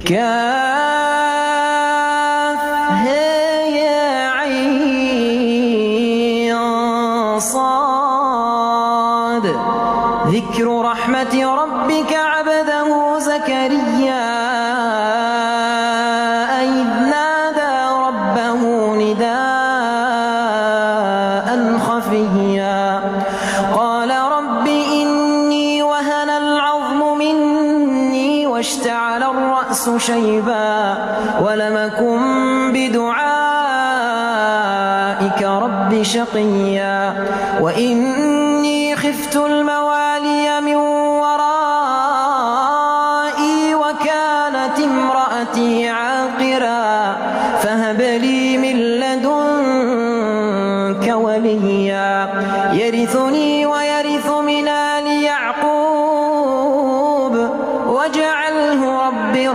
كافها صاد ذكر رحمة ربك عبده زكريا إذ نادى ربه نداء خفيا قال رب إني وهن العظم مني واشتعل الرأس شيبا ولم أكن بدعائك رب شقيا وإني خفت الموالي من ورائي وكانت امرأتي